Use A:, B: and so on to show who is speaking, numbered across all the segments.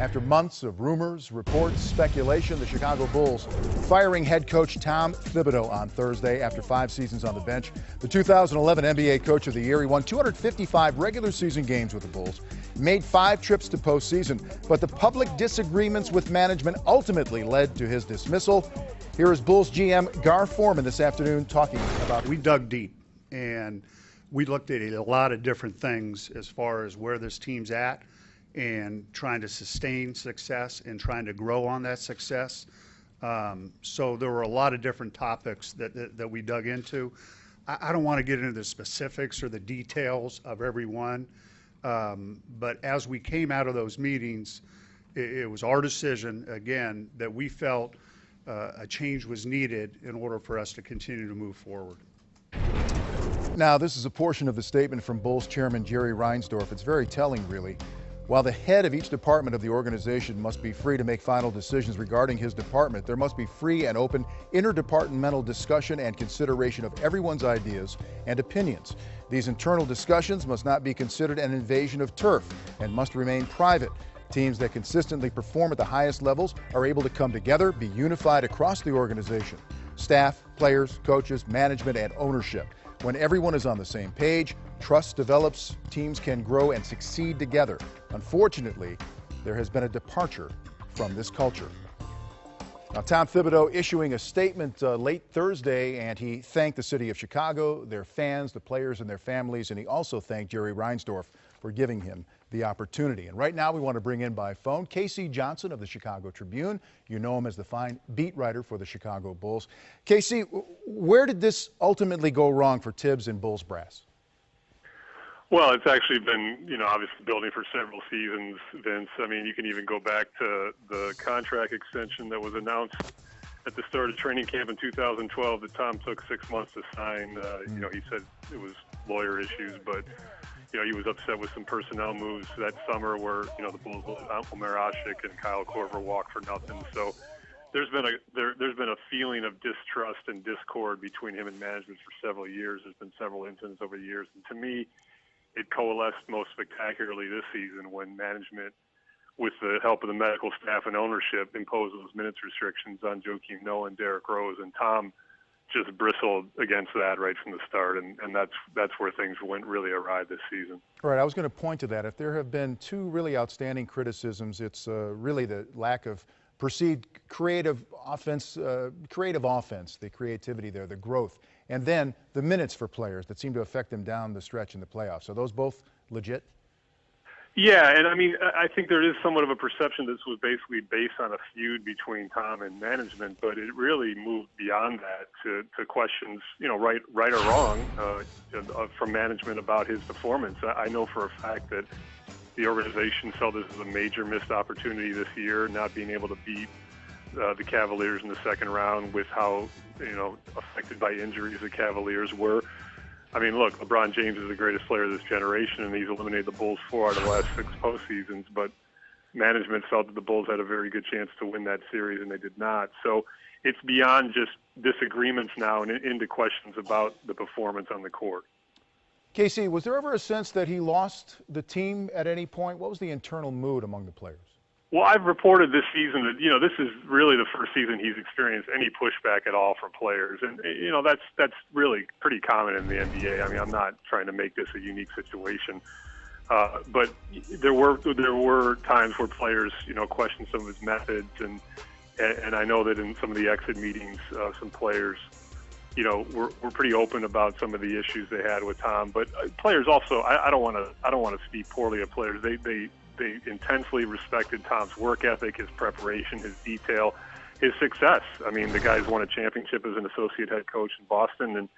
A: After months of rumors, reports, speculation, the Chicago Bulls firing head coach Tom Thibodeau on Thursday after 5 seasons on the bench. The 2011 NBA Coach of the Year, he won 255 regular season games with the Bulls, made 5 trips to postseason, but the public disagreements with management ultimately led to his dismissal. Here is Bulls GM Gar Forman this afternoon talking about it.
B: We dug deep and we looked at a lot of different things as far as where this team's at and trying to sustain success and trying to grow on that success. So there were a lot of different topics that we dug into. I don't want to get into the specifics or the details of every one, but as we came out of those meetings, it was our decision, again, that we felt a change was needed in order for us to continue to move forward.
A: Now, this is a portion of the statement from Bulls chairman Jerry Reinsdorf. It's very telling, really. While the head of each department of the organization must be free to make final decisions regarding his department, there must be free and open interdepartmental discussion and consideration of everyone's ideas and opinions. These internal discussions must not be considered an invasion of turf and must remain private. Teams that consistently perform at the highest levels are able to come together, be unified across the organization. Staff, players, coaches, management, and ownership. When everyone is on the same page, trust develops, teams can grow and succeed together. Unfortunately, there has been a departure from this culture. Now, Tom Thibodeau issuing a statement late Thursday, and he thanked the city of Chicago, their fans, the players and their families, and he also thanked Jerry Reinsdorf for giving him the opportunity. And right now we want to bring in by phone Casey Johnson of the Chicago Tribune. You know him as the fine beat writer for the Chicago Bulls. Casey, where did this ultimately go wrong for Tibbs and Bulls brass?
C: Well, it's actually been, obviously building for several seasons, Vince. I mean, you can even go back to the contract extension that was announced at the start of training camp in 2012 that Tom took 6 months to sign. He said it was lawyer issues, but he was upset with some personnel moves that summer where, the Bulls let Omer Asik and Kyle Korver walk for nothing. So there's been a feeling of distrust and discord between him and management for several years. There's been several incidents over the years. And to me, it coalesced most spectacularly this season when management, with the help of the medical staff and ownership, imposed those minutes restrictions on Joakim Noah and Derrick Rose. And Tom just bristled against that right from the start, and that's where things went really awry this season.
A: Right, I was going to point to that. If there have been 2 really outstanding criticisms, it's really the lack of perceived creative offense, the creativity there, the growth, and then the minutes for players that seem to affect them down the stretch in the playoffs. Are those both legit?
C: Yeah, and I mean, I think there is somewhat of a perception this was basically based on a feud between Tom and management, but it really moved beyond that to questions, right or wrong, from management about his performance. I know for a fact that the organization felt this was a major missed opportunity this year, not being able to beat the Cavaliers in the second round with how, affected by injuries the Cavaliers were. I mean, look, LeBron James is the greatest player of this generation, and he's eliminated the Bulls 4 out of the last 6 postseasons, but management felt that the Bulls had a very good chance to win that series, and they did not. So it's beyond just disagreements now and into questions about the performance on the court.
A: Casey, was there ever a sense that he lost the team at any point? What was the internal mood among the players?
C: Well, I've reported this season that, this is really the first season he's experienced any pushback at all from players. And, that's really pretty common in the NBA. I mean, I'm not trying to make this a unique situation. But there were times where players, questioned some of his methods. And I know that in some of the exit meetings, some players, were pretty open about some of the issues they had with Tom. But players also, I don't want to speak poorly of players. They intensely respected Tom's work ethic, his preparation, his detail, his success. I mean, the guy's won a championship as an associate head coach in Boston and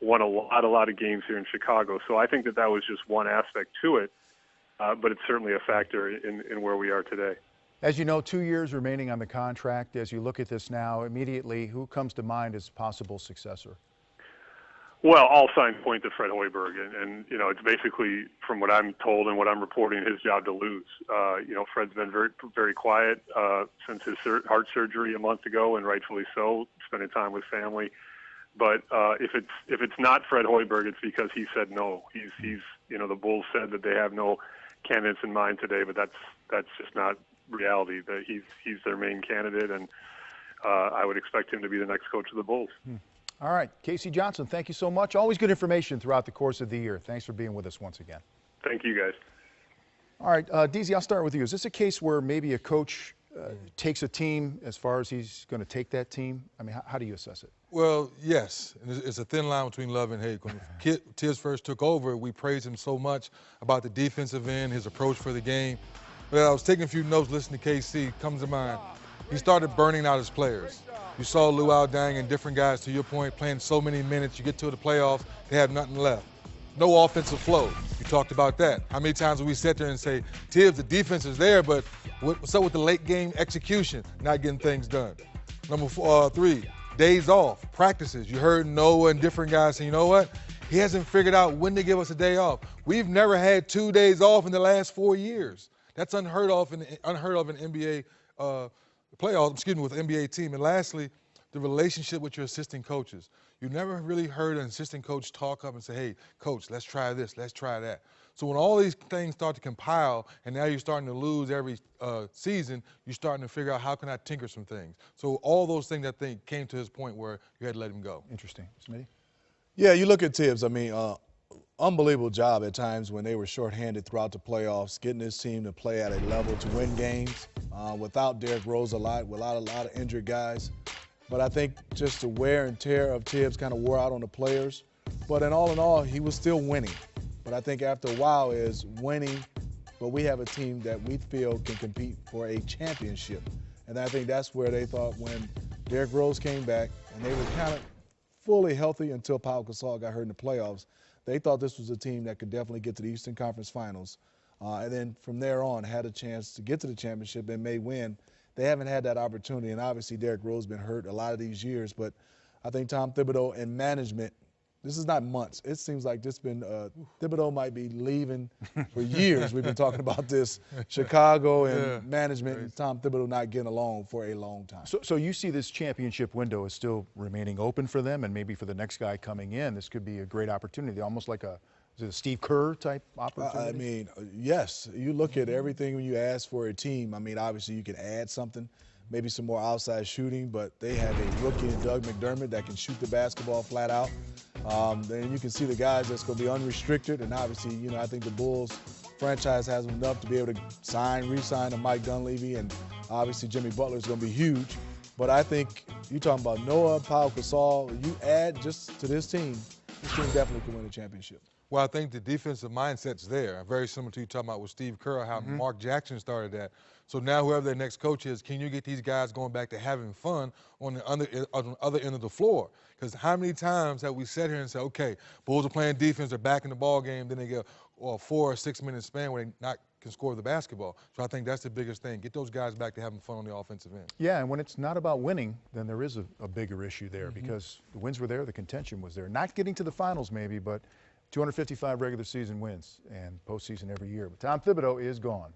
C: won a lot of games here in Chicago. So I think that was just one aspect to it, but it's certainly a factor in where we are today.
A: As you know, 2 years remaining on the contract. As you look at this now, immediately, who comes to mind as possible successor?
C: Well, all signs point to Fred Hoiberg, and it's basically, from what I'm told and what I'm reporting, his job to lose. Fred's been very, very quiet since his heart surgery a month ago, and rightfully so, spending time with family. But if it's not Fred Hoiberg, it's because he said no. He's the Bulls said that they have no candidates in mind today, but that's just not reality that he's their main candidate, and I would expect him to be the next coach of the Bulls.
A: All right, Casey Johnson, thank you so much. Always good information throughout the course of the year. Thanks for being with us once again.
C: Thank you, guys.
A: All right, DZ, I'll start with you. Is this a case where maybe a coach takes a team as far as he's going to take that team? I mean, how do you assess it?
D: Well, yes. It's a thin line between love and hate. When Tibbs first took over, we praised him so much about the defensive end, his approach for the game. But I was taking a few notes, listening to KC, comes to mind. He started burning out his players. You saw Luau Dang and different guys, to your point, playing so many minutes. You get to the playoffs, they have nothing left. No offensive flow. You talked about that. How many times have we sit there and say, Tibbs, the defense is there, but what's up with the late game execution, not getting things done? Number 3, days off, practices. You heard Noah and different guys say, you know what? He hasn't figured out when to give us a day off. We've never had 2 days off in the last 4 years. That's unheard of in NBA playoffs, with the NBA team. And lastly, the relationship with your assistant coaches. You never really heard an assistant coach talk up and say, hey, coach, let's try this, let's try that. So when all these things start to compile and now you're starting to lose every season, you're starting to figure out how can I tinker some things. So all those things, I think, came to this point where you had to let him go.
A: Interesting. Smitty?
E: Yeah, you look at Tibbs, I mean, unbelievable job at times when they were shorthanded throughout the playoffs, getting this team to play at a level to win games without Derrick Rose without a lot of injured guys. But I think just the wear and tear of Tibbs kind of wore out on the players. But in all, he was still winning. But I think after a while is winning, but we have a team that we feel can compete for a championship. And I think that's where they thought when Derrick Rose came back and they were kind of fully healthy until Pau Gasol got hurt in the playoffs, they thought this was a team that could definitely get to the Eastern Conference Finals. And then from there on had a chance to get to the championship and may win. They haven't had that opportunity, and obviously Derrick Rose has been hurt a lot of these years, but I think Tom Thibodeau and management, this is not months. It seems like this been, Thibodeau might be leaving for years. We've been talking about this, Chicago and management and Tom Thibodeau not getting along for a long time.
A: So you see this championship window is still remaining open for them, and maybe for the next guy coming in, this could be a great opportunity, almost like a Steve Kerr type opportunity?
E: I mean, yes. You look at everything when you ask for a team. I mean, obviously you can add something, maybe some more outside shooting, but they have a rookie in Doug McDermott that can shoot the basketball flat out. Then you can see the guys that's going to be unrestricted, and obviously, you know, I think the Bulls franchise has enough to be able to re-sign a Mike Dunleavy, and obviously Jimmy Butler is going to be huge. But I think you're talking about Noah, Pau Gasol, you add just to this team definitely can win a championship.
D: Well, I think the defensive mindset's there. Very similar to you talking about with Steve Kerr, how Mark Jackson started that. So now whoever their next coach is, can you get these guys going back to having fun on the other end of the floor? Because how many times have we sat here and said, okay, Bulls are playing defense, they're back in the ball game, then they get a 4 or 6 minute span where they can score the basketball. So I think that's the biggest thing. Get those guys back to having fun on the offensive end.
A: Yeah, and when it's not about winning, then there is a bigger issue there because the wins were there, the contention was there. Not getting to the finals maybe, but 255 regular season wins and postseason every year. But Tom Thibodeau is gone.